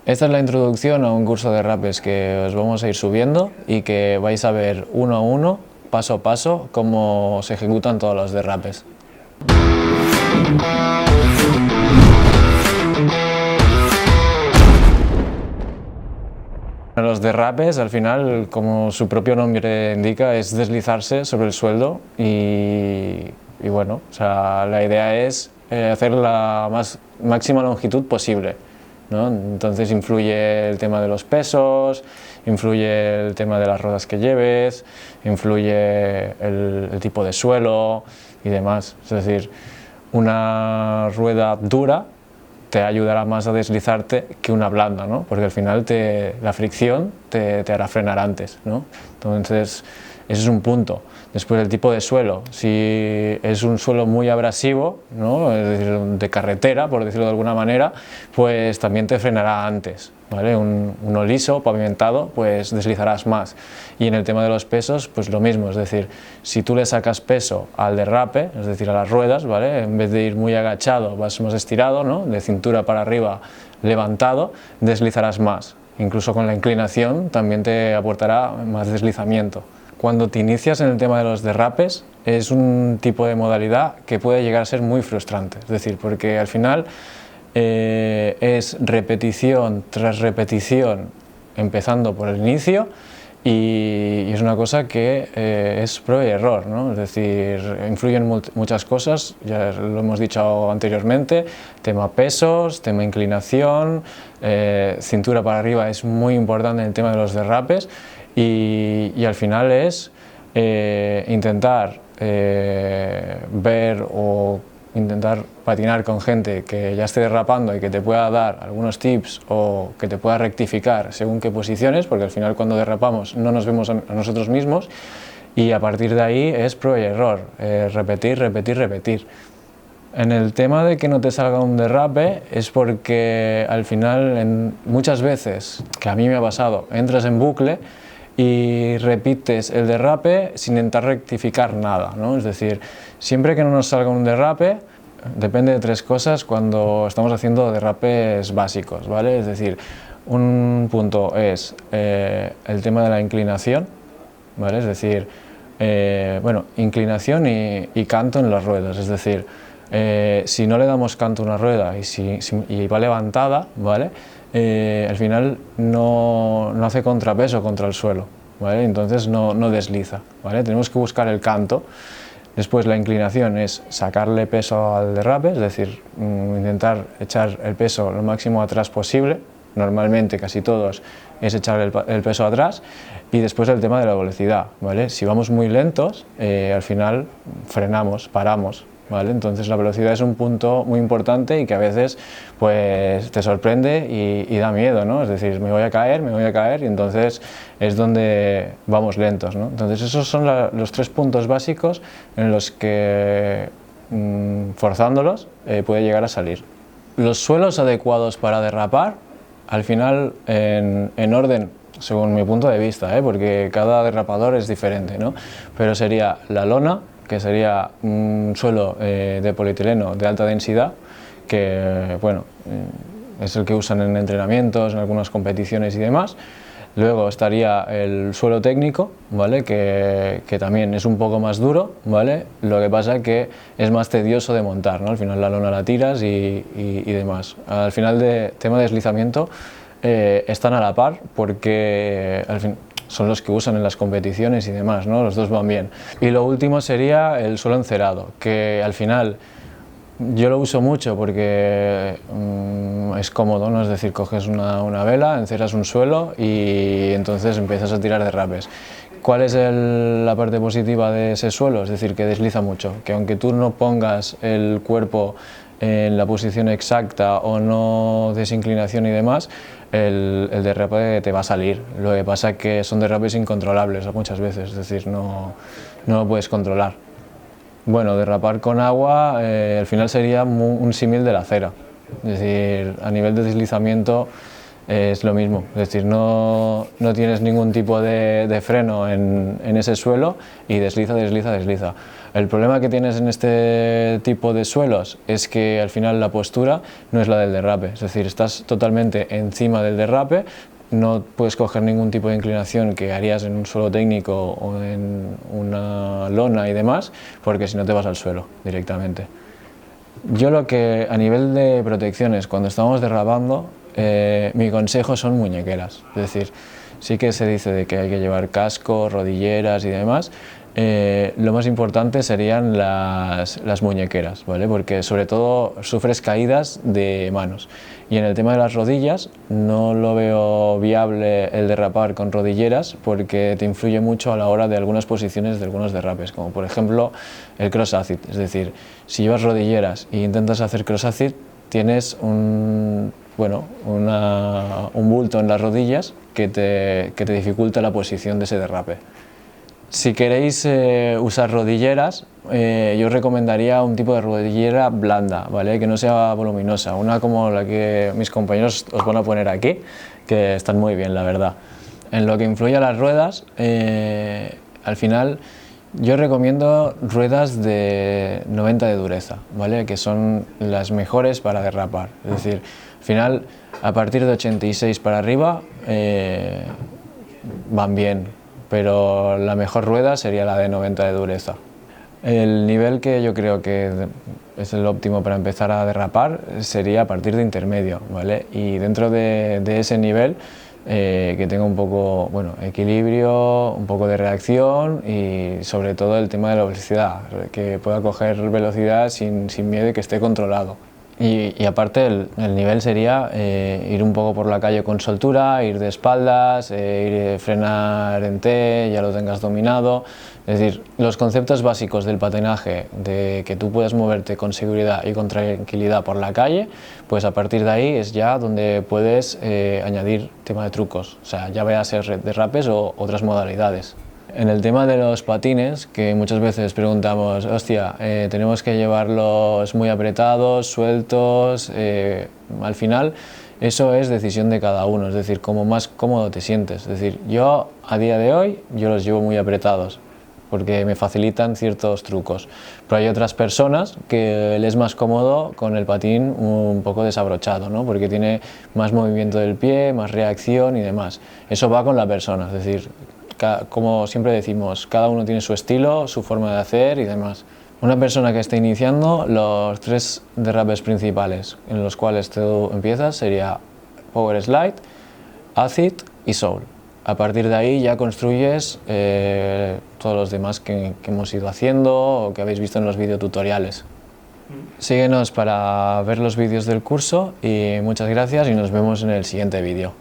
Esta es la introducción a un curso de rapes que os vamos a ir subiendo y que vais a ver uno a uno, paso a paso, cómo se ejecutan todos los derrapes. Los derrapes, al final, como su propio nombre indica, es deslizarse sobre el suelo y bueno, o sea, la idea es hacer la máxima longitud posible, ¿no? Entonces influye el tema de los pesos, influye el tema de las ruedas que lleves, influye el tipo de suelo y demás. Es decir, una rueda dura te ayudará más a deslizarte que una blanda, ¿no? Porque al final la fricción te hará frenar antes, ¿no? Entonces, ese es un punto. Después, el tipo de suelo. Si es un suelo muy abrasivo, ¿no? Es decir, de carretera, por decirlo de alguna manera, pues también te frenará antes, ¿vale? Uno liso, pavimentado, pues deslizarás más. Y en el tema de los pesos, pues lo mismo, es decir, si tú le sacas peso al derrape, es decir, a las ruedas, ¿vale? En vez de ir muy agachado, vas más estirado, ¿no? De cintura para arriba, levantado, deslizarás más. Incluso con la inclinación también te aportará más deslizamiento. Cuando te inicias en el tema de los derrapes, es un tipo de modalidad que puede llegar a ser muy frustrante, es decir, porque al final es repetición tras repetición, empezando por el inicio, y es una cosa que es prueba y error, ¿no? Es decir, influyen muchas cosas, ya lo hemos dicho anteriormente, tema pesos, tema inclinación, cintura para arriba es muy importante en el tema de los derrapes, y al final es intentar ver o intentar patinar con gente que ya esté derrapando y que te pueda dar algunos tips o que te pueda rectificar según qué posiciones, porque al final cuando derrapamos no nos vemos a nosotros mismos, y a partir de ahí es prueba y error, repetir, repetir, repetir. En el tema de que no te salga un derrape es porque al final muchas veces, que a mí me ha pasado, entras en bucle y repites el derrape sin intentar rectificar nada, ¿no? Es decir, siempre que no nos salga un derrape, depende de tres cosas cuando estamos haciendo derrapes básicos, ¿vale? Es decir, un punto es el tema de la inclinación, ¿vale? Es decir, bueno, inclinación y canto en las ruedas, es decir, si no le damos canto a una rueda y va levantada, ¿vale? Al final no hace contrapeso contra el suelo, ¿vale? Entonces no desliza, ¿vale? Tenemos que buscar el canto. Después la inclinación es sacarle peso al derrape, es decir, intentar echar el peso lo máximo atrás posible, normalmente casi todos es echar el peso atrás, y después el tema de la velocidad, ¿vale? Si vamos muy lentos, al final frenamos, paramos, ¿vale? Entonces la velocidad es un punto muy importante y que a veces pues te sorprende y da miedo, ¿no? Es decir, me voy a caer, y entonces es donde vamos lentos, ¿no? Entonces esos son los tres puntos básicos en los que forzándolos puede llegar a salir. Los suelos adecuados para derrapar, al final en orden, según mi punto de vista, porque cada derrapador es diferente, ¿no? Pero sería la lona, que sería un suelo de polietileno de alta densidad, que bueno, es el que usan en entrenamientos, en algunas competiciones y demás. Luego estaría el suelo técnico, ¿vale? Que también es un poco más duro, ¿vale? Lo que pasa es que es más tedioso de montar, ¿no? Al final la lona la tiras y demás. Al final, de tema de deslizamiento, están a la par porque al fin son los que usan en las competiciones y demás, ¿no? Los dos van bien. Y lo último sería el suelo encerado, que al final yo lo uso mucho porque es cómodo, ¿no? Es decir, coges una vela, enceras un suelo y entonces empiezas a tirar derrapes. ¿Cuál es la parte positiva de ese suelo? Es decir, que desliza mucho, que aunque tú no pongas el cuerpo en la posición exacta o no des inclinación y demás, el derrape te va a salir. Lo que pasa es que son derrapes incontrolables muchas veces, es decir, no lo puedes controlar. Bueno, derrapar con agua al final sería un símil de la cera, es decir, a nivel de deslizamiento es lo mismo, es decir, no tienes ningún tipo de freno en ese suelo y desliza, desliza, desliza. El problema que tienes en este tipo de suelos es que al final la postura no es la del derrape, es decir, estás totalmente encima del derrape, no puedes coger ningún tipo de inclinación que harías en un suelo técnico o en una lona y demás, porque si no te vas al suelo directamente. Yo lo que a nivel de protecciones, cuando estamos derrapando, mi consejo son muñequeras, es decir, sí que se dice de que hay que llevar casco, rodilleras y demás. Lo más importante serían las muñequeras, ¿vale? Porque sobre todo sufres caídas de manos. Y en el tema de las rodillas no lo veo viable el derrapar con rodilleras porque te influye mucho a la hora de algunas posiciones de algunos derrapes, como por ejemplo el cross acid. Es decir, si llevas rodilleras e intentas hacer cross acid, tienes un bulto en las rodillas que te dificulta la posición de ese derrape. Si queréis usar rodilleras, yo os recomendaría un tipo de rodillera blanda, ¿vale? Que no sea voluminosa, una como la que mis compañeros os van a poner aquí, que están muy bien, la verdad. En lo que influye a las ruedas, al final yo recomiendo ruedas de 90 de dureza, ¿vale? Que son las mejores para derrapar, es decir, al final a partir de 86 para arriba van bien, pero la mejor rueda sería la de 90 de dureza. El nivel que yo creo que es el óptimo para empezar a derrapar sería a partir de intermedio, ¿vale? Y dentro de ese nivel que tenga un poco, equilibrio, un poco de reacción y sobre todo el tema de la velocidad, que pueda coger velocidad sin miedo y que esté controlado. Y aparte el nivel sería ir un poco por la calle con soltura, ir de espaldas, frenar en T, ya lo tengas dominado. Es decir, los conceptos básicos del patinaje, de que tú puedas moverte con seguridad y con tranquilidad por la calle, pues a partir de ahí es ya donde puedes añadir tema de trucos, o sea, ya vaya a ser derrapes o otras modalidades. En el tema de los patines, que muchas veces preguntamos, hostia, tenemos que llevarlos muy apretados, sueltos, al final eso es decisión de cada uno, es decir, como más cómodo te sientes. Es decir, yo a día de hoy yo los llevo muy apretados porque me facilitan ciertos trucos, pero hay otras personas que les es más cómodo con el patín un poco desabrochado, ¿no? Porque tiene más movimiento del pie, más reacción y demás. Eso va con la persona, es decir, como siempre decimos, cada uno tiene su estilo, su forma de hacer y demás. Una persona que esté iniciando, los 3 derrapes principales en los cuales tú empiezas sería Power Slide, Acid y Soul. A partir de ahí ya construyes todos los demás que hemos ido haciendo o que habéis visto en los videotutoriales. Síguenos para ver los vídeos del curso y muchas gracias y nos vemos en el siguiente vídeo.